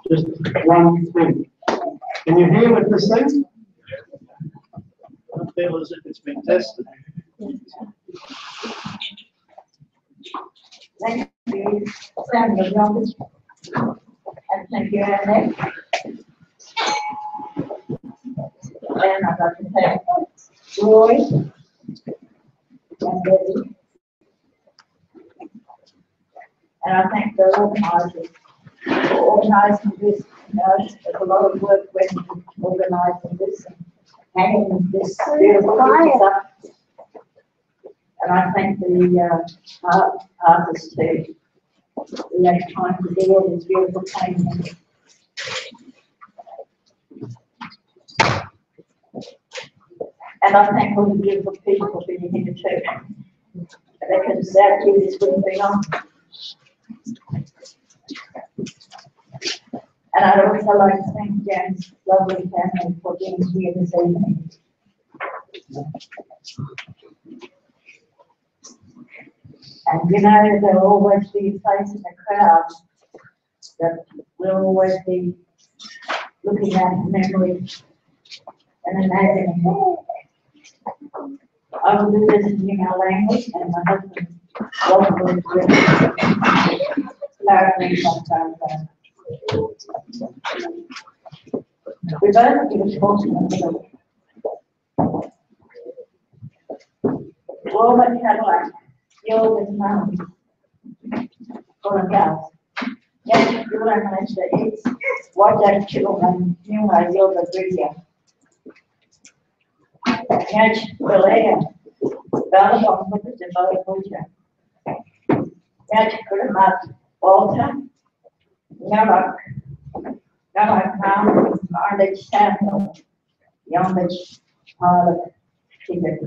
Just one thing. Can you hear with this thing? I feel as if it's been tested. Thank you, Samuel Jones, and thank you, Anne. And I'd like to thank Roy and Debbie. And I thank the organisers for organising this. There's a lot of work went into organising this and hanging this beautiful pictures up. And I thank the artists too, who had time to do all these beautiful paintings. And I thank all the beautiful people for being here too. Because without you, this wouldn't be on. And I'd also like to thank Jan's lovely family for being here this evening. And you know, there'll always be a place in the crowd that we'll always be looking at in memory and imagining. I will do this in our language, and my husband welcome to Larry. We both give a talk in the middle. Woman Cadillac, you're with mum. For a girl. Yes, you learn that it's what that children knew I yelled at radio. Yes, Belaya. Bella put it about a culture. Yes, Kurmat, Walter. Yarak. Yarak now, Arlich Samuel. Youngest Harlot Ticket.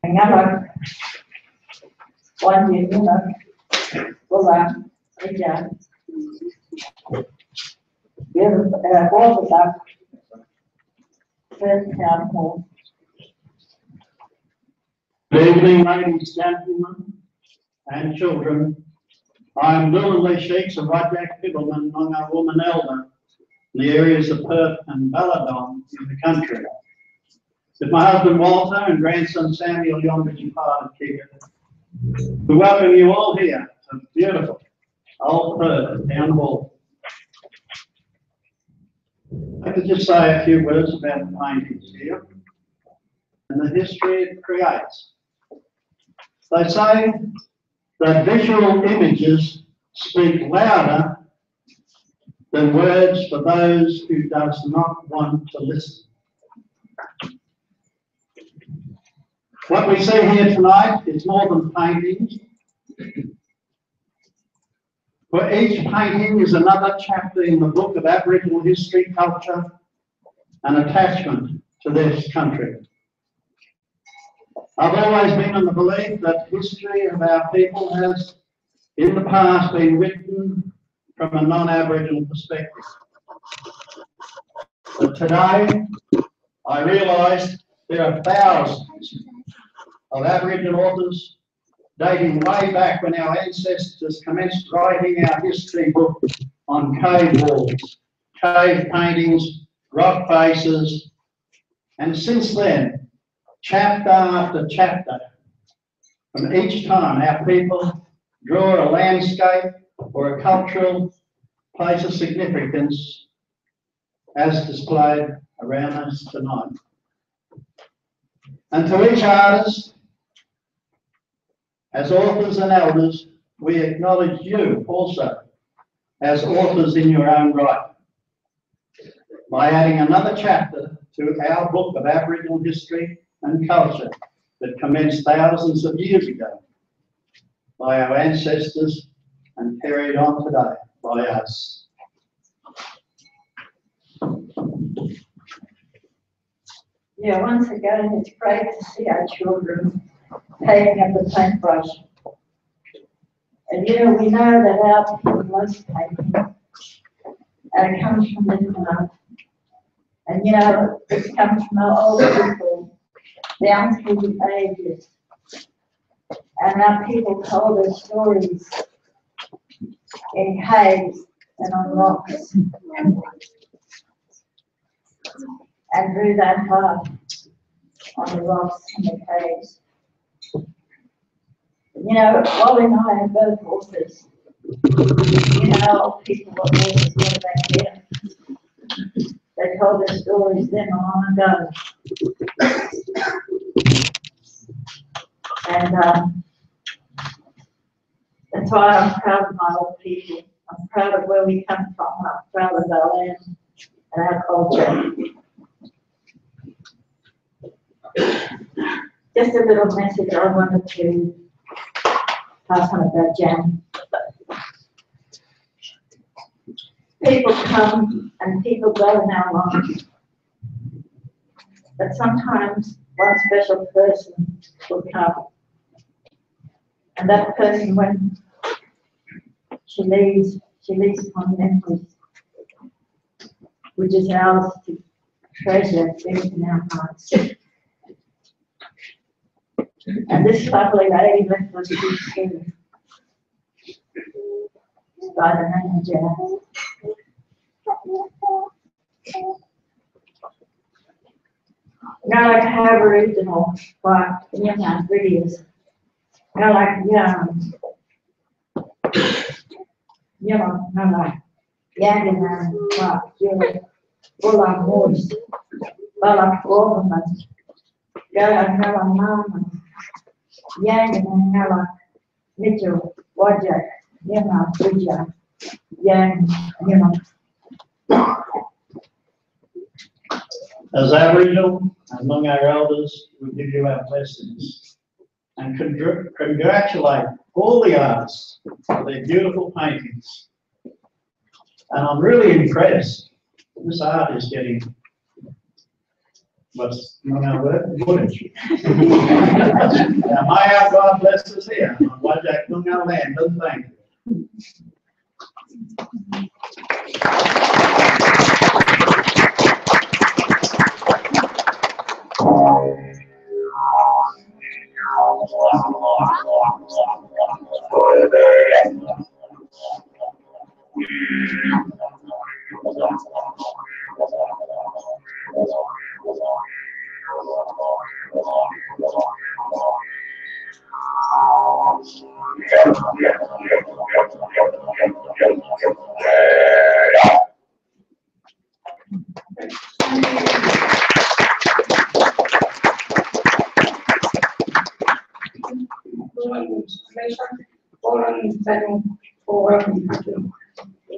And Yarak. One year, Bola, Ija. Both of us. First town hall. Good evening, ladies, gentlemen, and children. I am Lily Sheiks of Rajak Fiddleman, Noongar Woman Elder, in the areas of Perth and Balladon in the country. With my husband Walter and grandson Samuel Yombridge part of Keegan. We welcome you all here to beautiful old Perth down the hall. I could just say a few words about the paintings here and the history it creates. They say that visual images speak louder than words for those who does not want to listen. What we see here tonight is more than paintings. For each painting is another chapter in the book of Aboriginal history, culture, and attachment to this country. I've always been in the belief that history of our people has, in the past, been written from a non-Aboriginal perspective. But today, I realise there are thousands of Aboriginal authors dating way back when our ancestors commenced writing our history book on cave walls, cave paintings, rock faces, and since then, chapter after chapter, from each time our people draw a landscape or a cultural place of significance as displayed around us tonight. And to each artist, as authors and elders, we acknowledge you also as authors in your own right, by adding another chapter to our book of Aboriginal history and culture that commenced thousands of years ago by our ancestors and carried on today by us. Yeah, once again, it's great to see our children taking up the paintbrush. And you know, we know that our people most painting comes from the heart. And you know, it comes from our older people down through the ages. And our people told us stories in caves and on rocks. And drew that heart on the rocks and the caves. You know, Wally and I are both authors. You know, people were authors way back then. They told their stories then long ago. And that's why I'm proud of my old people. I'm proud of where we come from. I'm proud of our land and our culture. Just a little message I wanted to pass on about Jan. People come and people go in our lives, but sometimes one special person will come, and that person, when she leaves on memories, which is ours to treasure deep in our hearts. And this lovely lady left us too soon, by the name of Jan. Now, like Aboriginal, but you know, really is. Now, like you know, like Yagan, but you all our voice, all our government, our mama. Yang and Nala, Mitchell, Wajak, Yama, Puja, Yang, Yama. As Aboriginal, among our elders, we give you our blessings and congratulate all the artists for their beautiful paintings. And I'm really impressed. This art is getting what's among our word, Moorditj. Now, may our God bless us here on Wajak Noongar land, and thank you.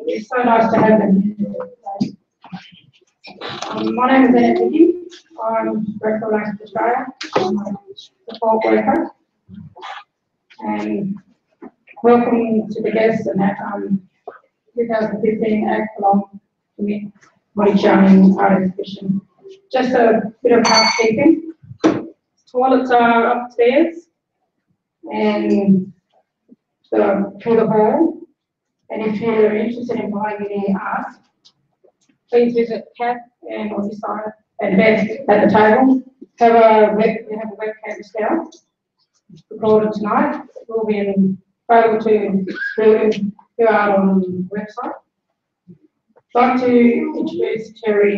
It's so nice to have them. My name is Moorditj. I'm Director of Lands Australia. I'm a support worker. And welcome to the guests and that 2015 Act Along to Moorditj Art Exhibition. Just a bit of housekeeping. Toilets are upstairs and for the hall. And if you're interested in buying any art, please visit Kat and Moorditj and Beth at the table. We have a webcam now recorded tonight. We'll be able to do art on the website. I'd like to introduce Terry,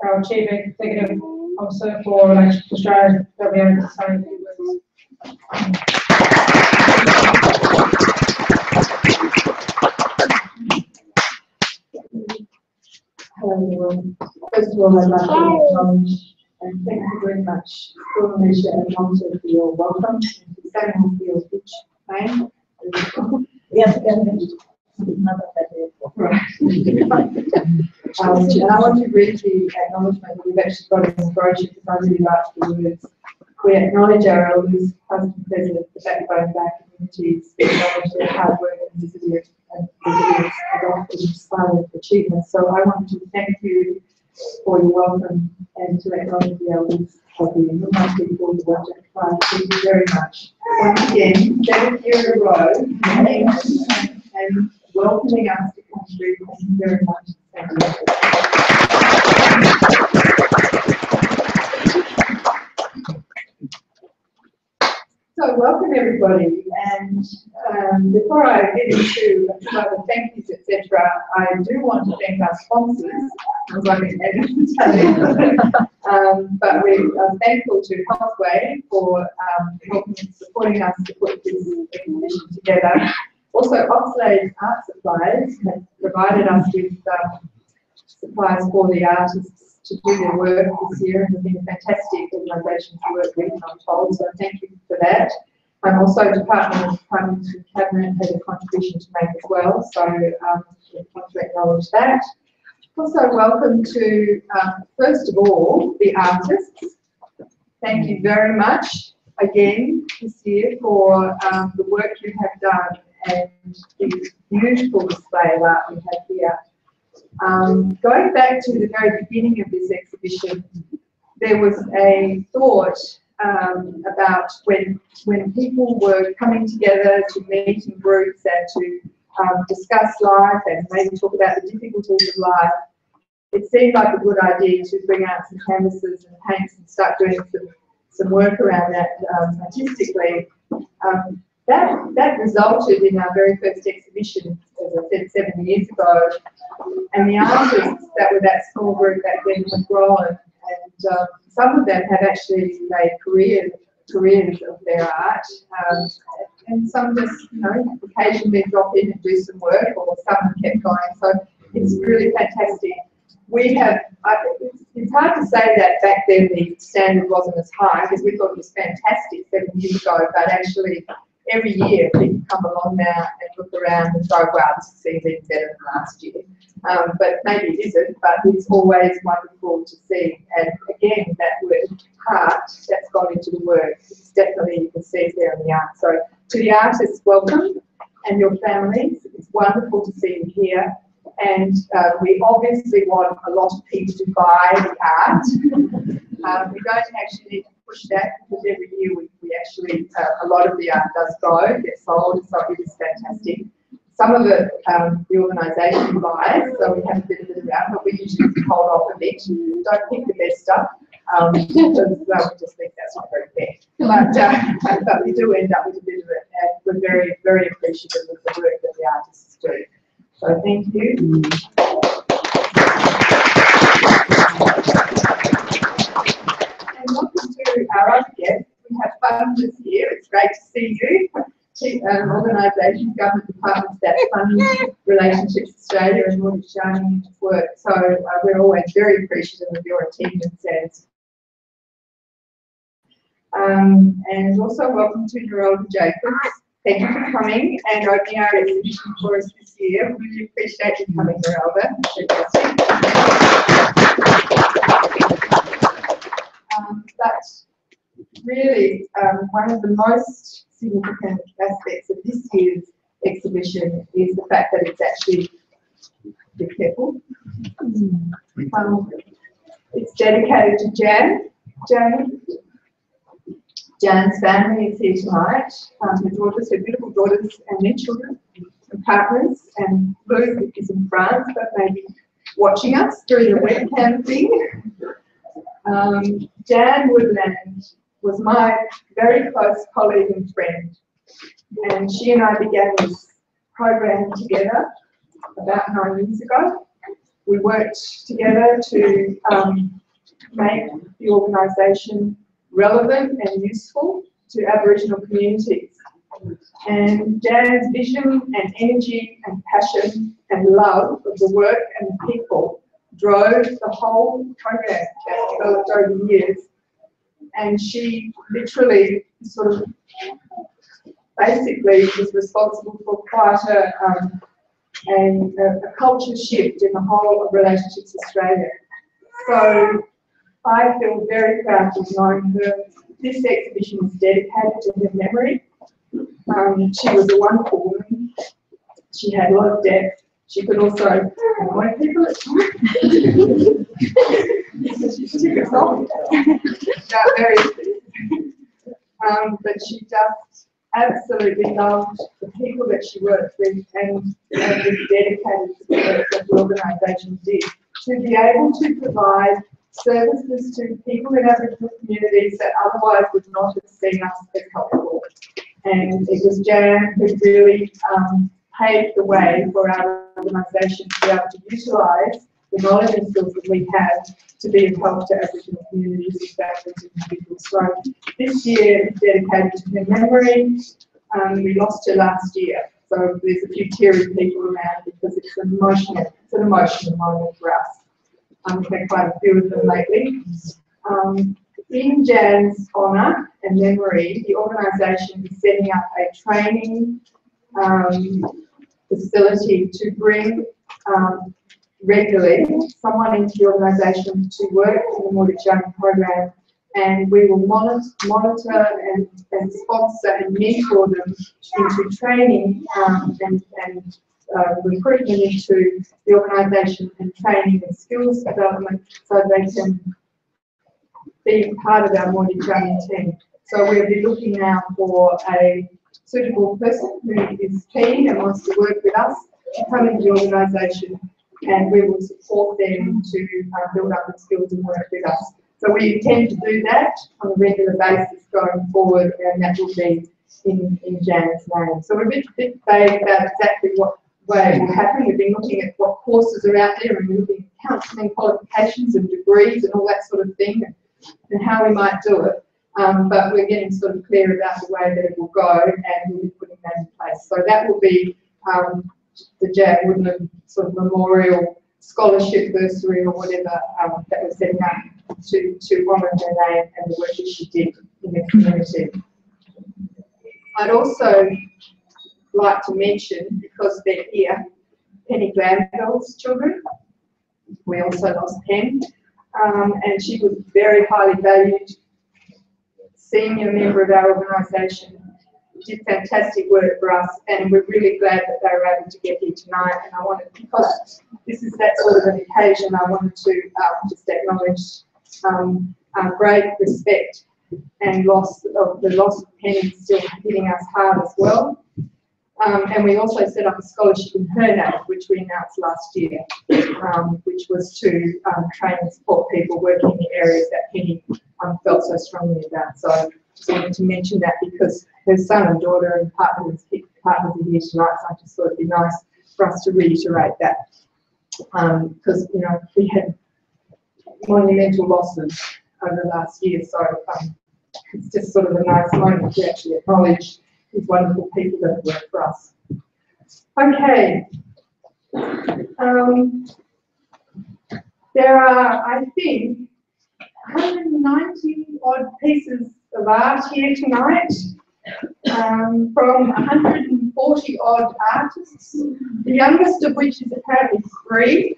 our Chief Executive Officer for Lands Australia. They'll be able to say a few words. First of all, I'd like to acknowledge and thank you very much, culmination and also for your welcome to Samuel Field Beach, Maine. Yes, right. And I want to read the acknowledgement that we've actually got in the brochure because I really like the words. We acknowledge our elders, past and present, the backbone of our communities, we acknowledge their hard work and resilience and often inspiring achievements. So I want to thank you for your welcome and to acknowledge the elders of the Moorditj people, the Wajak tribe. Thank you very much. Once again, 7th year in a row, and welcoming us to come through. Thank you very much. Thank you. So welcome everybody, and before I get into other thank yous, etc., I do want to thank our sponsors, as I can but we are thankful to Pathway for helping and supporting us to put this exhibition together. Also, Oxlade Art Supplies have provided us with supplies for the artists to do their work this year, and have been a fantastic organisation to work with, I'm told, so thank you for that. And also Department of Finance and Cabinet had a contribution to make as well, so we want to acknowledge that. Also welcome to, first of all, the artists. Thank you very much again this year for the work you have done and the beautiful display of art we have here. Going back to the very beginning of this exhibition, there was a thought about when people were coming together to meet in groups and to discuss life and maybe talk about the difficulties of life. It seemed like a good idea to bring out some canvases and paints and start doing some work around that artistically. That resulted in our very first exhibition, as I said, 7 years ago. And the artists that were that small group back then have grown, and some of them have actually made careers of their art, and some just, occasionally drop in and do some work, or some have kept going. So it's really fantastic. We have, it's hard to say that back then the standard wasn't as high, because we thought it was fantastic 7 years ago, but actually every year people come along now and look around and go, wow, this seems even better than last year. But maybe it isn't, but it's always wonderful to see. And again, that word heart, that's gone into the work. It's definitely, you can see it there in the art. So to the artists, welcome, and your families. It's wonderful to see you here. And we obviously want a lot of people to buy the art. We don't actually need to push that, because every year we actually, a lot of the art does go, gets sold, so it is fantastic. Some of it the organisation buys, so we have a bit of it around, but we usually hold off a bit. Don't pick the best stuff, because we just think that's not very fair. But we do end up with a bit of it, and we're very, very appreciative of the work that the artists do. So thank you. And welcome to our other guests. We have fun this year. It's great to see you. Organisation, government departments that fund Relationships Australia and Moorditj work. So we're always very appreciative of your attendance. And also welcome to Nerelda Jacobs. Thank you for coming and opening our exhibition for us this year. Really appreciate you coming, Nerelda. But really, one of the most significant aspects of this year's exhibition is the fact that it's actually, be careful, it's dedicated to Jan. Jan's family is here tonight, her daughters, her beautiful daughters and their children and partners, and Lou is in France, but maybe watching us through the webcam thing. Jan Woodland was my very close colleague and friend, and she and I began this program together about 9 years ago. We worked together to make the organisation relevant and useful to Aboriginal communities. And Jan's vision and energy and passion and love of the work and the people drove the whole program that developed over the years. And she literally sort of basically was responsible for quite a culture shift in the whole of Relationships Australia. So I feel very proud to have known her. This exhibition is dedicated to her memory. She was a wonderful woman. She had a lot of depth. She could also annoy people at times. She took us off about various things. But she just absolutely loved the people that she worked with and was dedicated to the work that the organisation did. To be able to provide services to people in Aboriginal communities that otherwise would not have seen us as helpful. And it was Jan who really paved the way for our organisation to be able to utilise the knowledge and skills that we have to be of help to Aboriginal communities and families and individuals. So this year is dedicated to her memory. We lost her last year, so there's a few teary people around because it's an emotional moment for us. We've had quite a few of them lately. In Jan's honour and memory, the organisation is setting up a training facility to bring regularly someone into the organisation to work in the Moorditj program, and we will monitor and sponsor and mentor them into training and recruitment into the organisation and training and skills development so they can be part of our Moorditj team. So we'll be looking now for a suitable person who is keen and wants to work with us to come into the organisation, and we will support them to build up the skills and work with us. So we intend to do that on a regular basis going forward, and that will be in Jan's name. So we're a bit vague about exactly what way it will happen. We've been looking at what courses are out there, and we're looking at counselling qualifications and degrees and all that sort of thing, and how we might do it. But we're getting sort of clear about the way that it will go, and we'll be putting that in place. So that will be the Jan Woodland sort of memorial scholarship bursary or whatever that we're setting up to honour her name and the work that she did in the community. I'd also like to mention, because they're here, Penny Glanville's children. We also lost Pen, and she was very highly valued senior member of our organisation. Did fantastic work for us, and we're really glad that they were able to get here tonight. And I wanted, because this is that sort of an occasion, I wanted to just acknowledge our great respect and the loss of Penny still hitting us hard as well. And we also set up a scholarship in her name, which we announced last year, which was to train and support people working in the areas that Penny felt so strongly about. So I just wanted to mention that because her son and daughter and partners are here tonight, so I just thought it'd be nice for us to reiterate that, because we had monumental losses over the last year, so it's just sort of a nice moment to actually acknowledge these wonderful people that have worked for us. Okay. There are, I think, 190 odd pieces of art here tonight, from 140 odd artists, the youngest of which is apparently 3.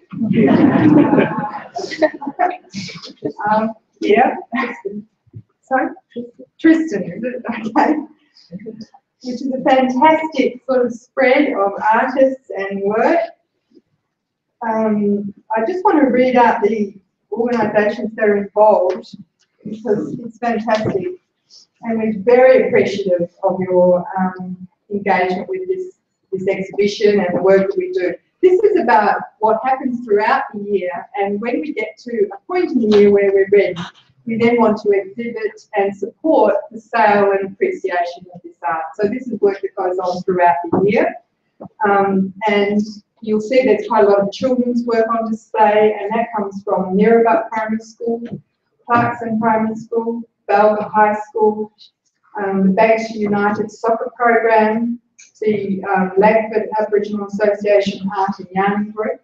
Yeah. Sorry? Tristan, is it? Okay. Which is a fantastic sort of spread of artists and work. I just want to read out the organisations that are involved because it's fantastic, and we're very appreciative of your engagement with this exhibition and the work that we do. This is about what happens throughout the year, and when we get to a point in the year where we're ready, we then want to exhibit and support the sale and appreciation of this art. So this is work that goes on throughout the year. And you'll see there's quite a lot of children's work on display, and that comes from Mirrabut Primary School, Clarkson Primary School, Balga High School, the Banksia United Soccer Program, the Langford Aboriginal Association Art and Yarn Group,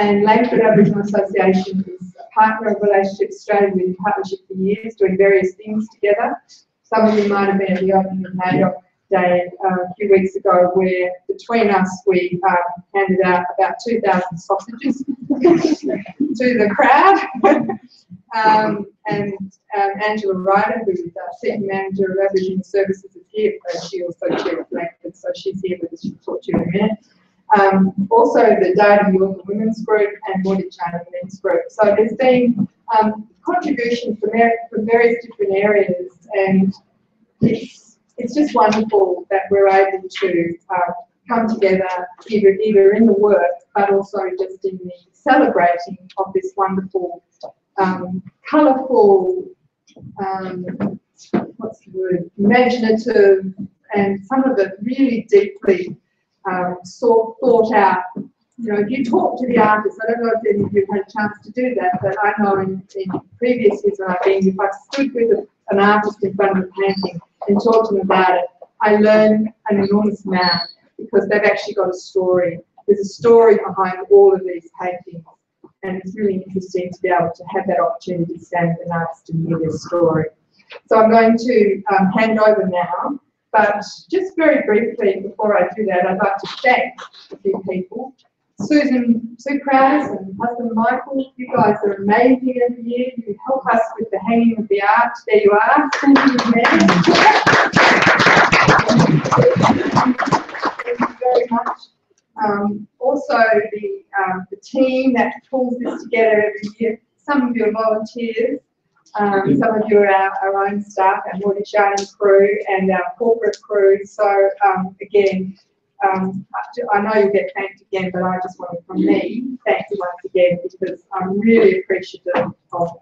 And Langford Aboriginal Association is a partner of Relationship Australia. We've been in partnership for years, doing various things together. Some of you might have been at the opening of NAIDOC Day a few weeks ago, where between us we handed out about 2,000 sausages to the crowd. And Angela Ryder, who is Senior Manager of Aboriginal Services, is here. She also chairs Langford, so she's here with us. She'll talk to you in a minute. Also the Data York Women's Group and Moorditj Men's Group. So there's been contributions from various different areas, and it's just wonderful that we're able to come together either in the work, but also just in the celebrating of this wonderful, colourful, what's the word, imaginative, and some of it really deeply thought out. You know, if you talk to the artists, I don't know if any of you had a chance to do that, but I know in previous years when I've been, if I've stood with an artist in front of a painting and talked to them about it, I learn an enormous amount because they've actually got a story. There's a story behind all of these paintings, and it's really interesting to be able to have that opportunity to stand with an artist and hear their story. So I'm going to hand over now. But just very briefly, before I do that, I'd like to thank a few people. Sue Crowders and husband Michael, you guys are amazing every year. You help us with the hanging of the art. There you are. Thank you, Thank you very much. Also, the team that pulls this together every year. Some of you are volunteers. Some of you are our own staff, our Moorditj crew and our corporate crew. So again, I know you'll get thanked again, but I just wanted from me, thank you once again, because I'm really appreciative of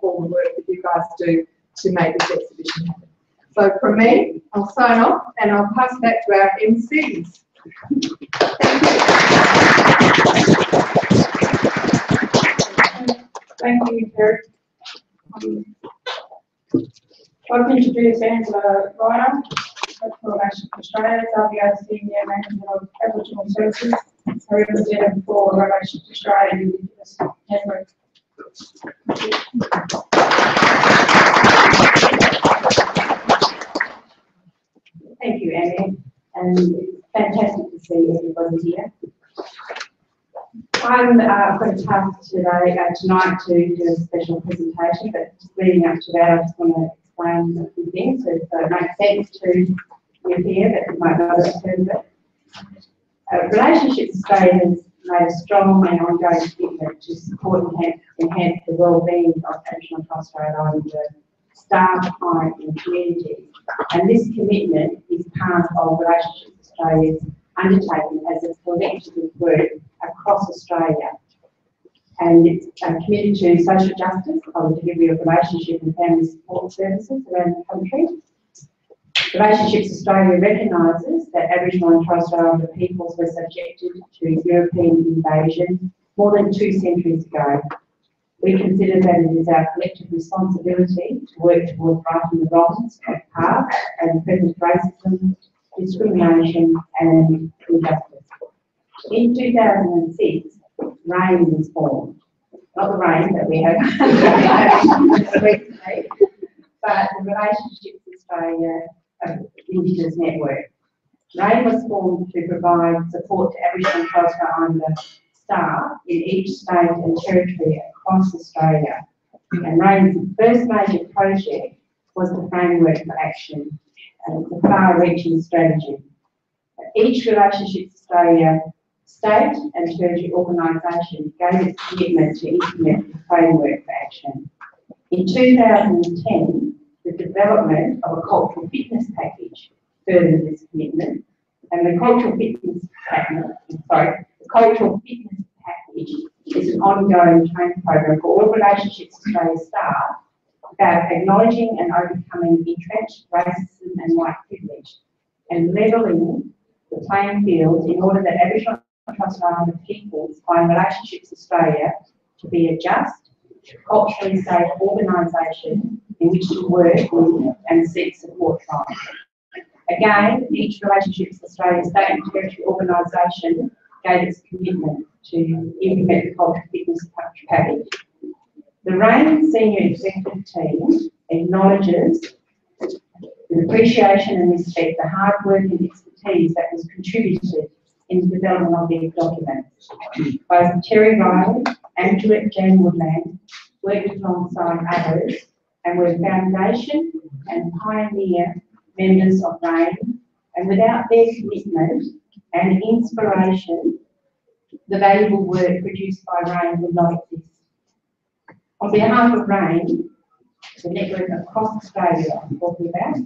all the work that you guys do to make this exhibition happen. So from me, I'll sign off and I'll pass back to our MCs. Thank you, Terry. I'd like to introduce Angela Ryder, Relationship Australia, WA Senior Manager of Aboriginal Services, a representative for Relationship Australia Indigenous Network. Thank you, Annie, and it's fantastic to see everybody here. I've got a task tonight to do a special presentation, but leading up to that, I just want to explain a few things so it makes sense to you here that you might not have heard of it. Relationship Australia has made a strong and ongoing commitment to support and enhance the well-being of Aboriginal and Torres Strait Islander staff, clients and communities. And this commitment is part of Relationship Australia's undertaken as a collective work across Australia. And it's committed to social justice on the delivery of relationship and family support services around the country. Relationships Australia recognises that Aboriginal and Torres Strait Islander peoples were subjected to European invasion more than 2 centuries ago. We consider that it is our collective responsibility to work towards righting the wrongs of past and present racism, discrimination and injustice. In 2006, RAIN was formed. Not the rain that we have recently, but the Relationships Australia Indigenous Network. RAIN was formed to provide support to Aboriginal and Torres Strait Islander staff in each state and territory across Australia. And RAIN's first major project was the Framework for Action, and it's a far-reaching strategy. Each Relationships Australia state and territory organisation gave its commitment to implement the Framework for Action. In 2010, the development of a cultural fitness package furthered this commitment, and the cultural fitness package is an ongoing training program for all Relationships Australia staff about acknowledging and overcoming entrenched racism and white privilege, and levelling the playing field in order that Aboriginal and Torres Strait Islander peoples find Relationships Australia to be a just, culturally safe organisation in which to work with and seek support from. Again, each Relationships Australia state and territory organisation gave its commitment to implement the cultural fitness package. The RAIN Senior Executive Team acknowledges with appreciation and respect the hard work and expertise that was contributed in the development of these documents. Both Terry Riley and Jane Woodland worked alongside others and were foundation and pioneer members of RAIN, and without their commitment and inspiration, the valuable work produced by RAIN would not exist. On behalf of RAIN, the network across Australia I'm talking about,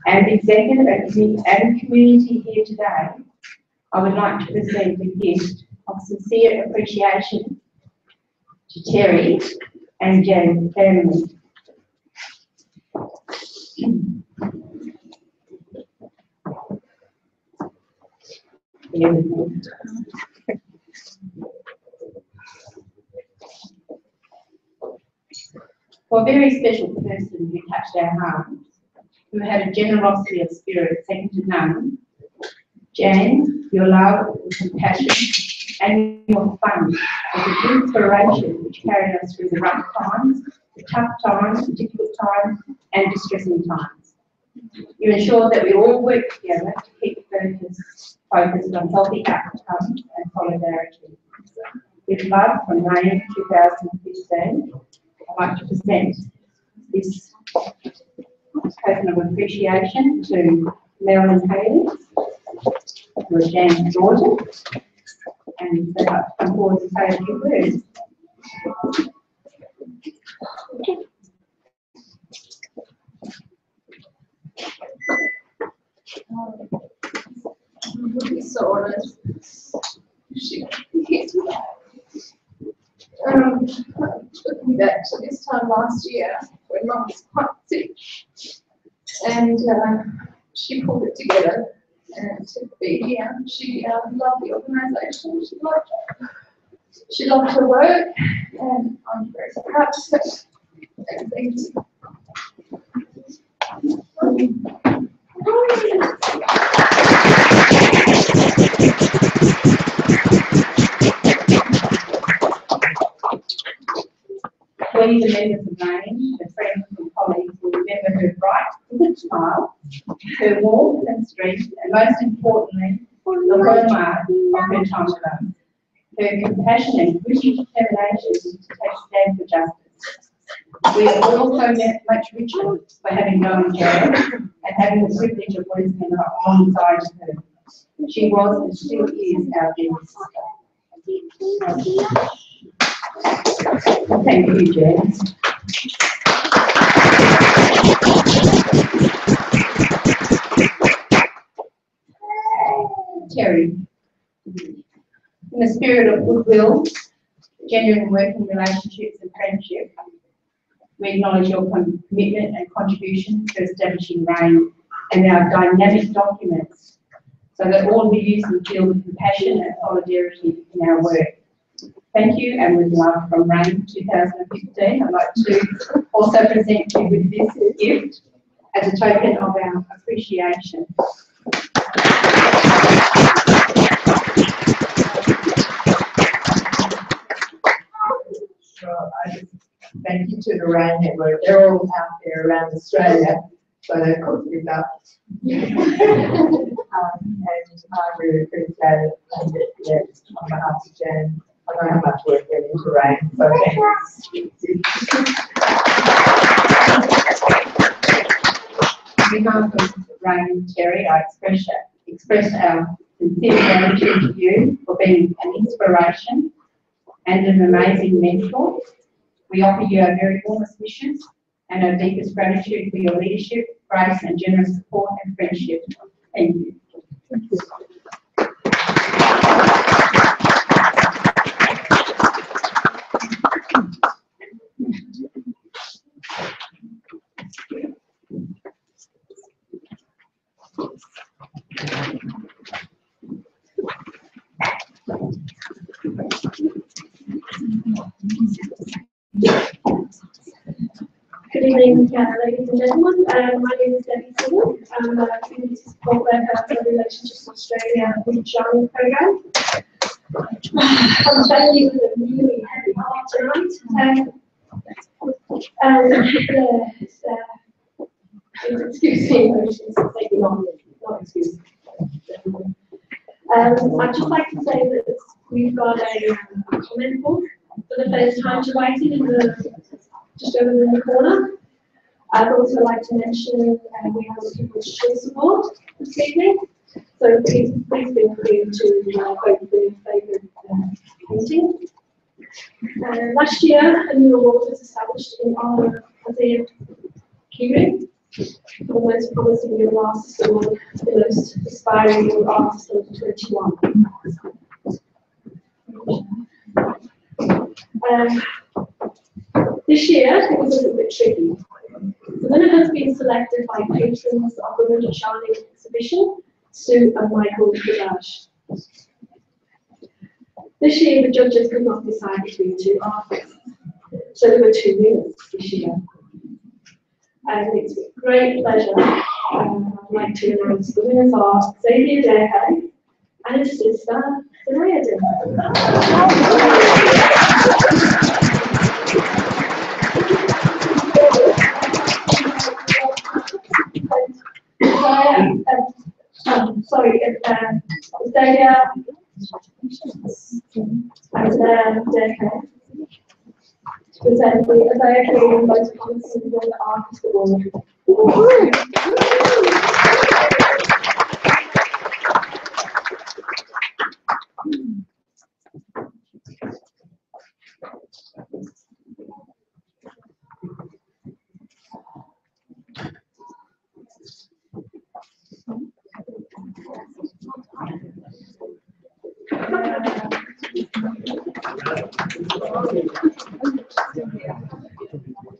and executive and community here today, I would like to receive the gift of sincere appreciation to Terry and Jane's family. For a very special person who touched our hearts, who had a generosity of spirit second to none, Jane, your love, your compassion, and your fun was an inspiration which carried us through the rough times, the tough times, the difficult times, and distressing times. You ensured that we all work together to keep focused on healthy outcomes and solidarity. With love from RAIN 2015, I'd like to present this token of appreciation to Marilyn Haley, who is Jane's daughter, and they'd like to come forward to say a few words. Really sorry. Looking back to this time last year when Mum was quite sick, and she pulled it together and to be here. She loved the organisation. She loved her work, and I'm very proud to say thank you. We, the members of RAIN, the friends and colleagues, will remember her bright little smile, her warmth and strength, and most importantly, the hallmark of her time with us, her compassion and gritty determination to take stand for justice. We are also much richer for having known Jane and having the privilege of working alongside her. She was and still is our dear sister. Thank you, Jane. Terry, in the spirit of goodwill, genuine working relationships and friendship, we acknowledge your commitment and contribution to establishing RAIN and our dynamic documents so that all who use them feel the compassion and solidarity in our work. Thank you, and with love from RAIN 2015, I'd like to also present you with this gift as a token of our appreciation. Well, I just thank you to the RAIN network. They're all out there around Australia, so they've cooked it up. And I really appreciate it. And yes, on behalf of Jen, I know how much work went into RAIN, so thanks. On behalf of RAIN and Terry, I express our sincere gratitude to you for being an inspiration and an amazing mentor. We offer you our very warmest wishes and our deepest gratitude for your leadership, grace and generous support and friendship. Thank you. Thank you. Good evening, ladies and gentlemen. My name is Debbie Singh. I'm a community support worker for Relationships Australia with John program. I'm standing with a really heavy heart tonight. Excuse me, emotions are taking on, not excuse. I'd just like to say that we've got a comment book for the first time to write it just over in the corner. I'd also like to mention we have a People's Choice Award this evening, so please feel free to vote for your favourite painting. Last year, a new award was established in honour of Isaiah Curie, the most promising young artist award, the most aspiring young artist of 21. This year, it was a little bit tricky. The winner has been selected by patrons of the Moorditj exhibition, Sue and Michael Gadash. This year, the judges could not decide between two artists, so there were two winners this year. And it's with great pleasure I'd like to announce the winners are Xavier Derhay and his sister, Soraya sorry, Xavier and Derhay. Present the Isaiah Curie Most Promising Young Artist Award.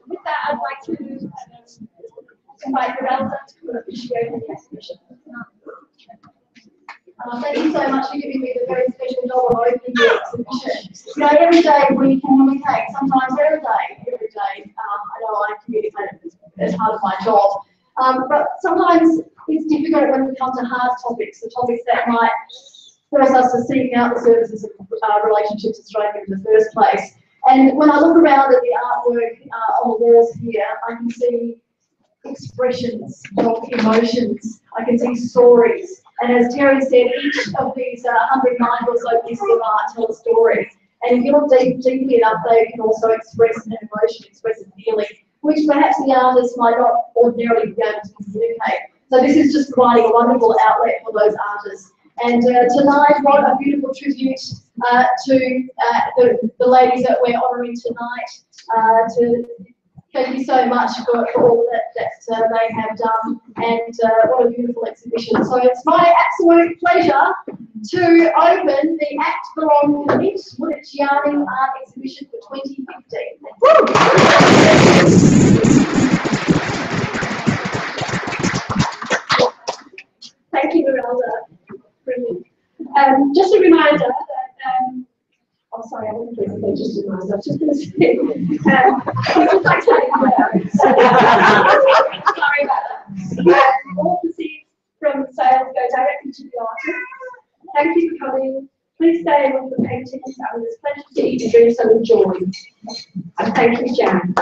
With that, I'd like to invite Morelda to come up and show the exhibition. Thank you so much for giving me the very special job of opening the exhibition. You know, every day we communicate, sometimes every day. I know I communicate as part of my job. But sometimes it's difficult when we come to hard topics, the topics that might force us to seek out the services of relationships Australia in the first place. And when I look around at the artwork on the walls here, I can see expressions of emotions. I can see stories. And as Terry said, each of these 109 or so pieces of art tell a story. And if you look deeply enough, they can also express an emotion, express a feeling, which perhaps the artist might not ordinarily be able to communicate. So this is just providing a wonderful outlet for those artists. And tonight, what a beautiful tribute to the ladies that we're honouring tonight. Thank you so much for all that they have done, and what a beautiful exhibition. So it's my absolute pleasure to open the Act Belong Commit Moorditj Art Exhibition for 2015. Thank you, Morelda. Brilliant. Just a reminder that, oh sorry, I wasn't going to say just a reminder, I was just going to say, sorry about that. All proceeds from sales go directly to the artist. Thank you for coming. Please stay and look for paintings, and it's a pleasure to eat and drink, so enjoy. And thank you, Jan.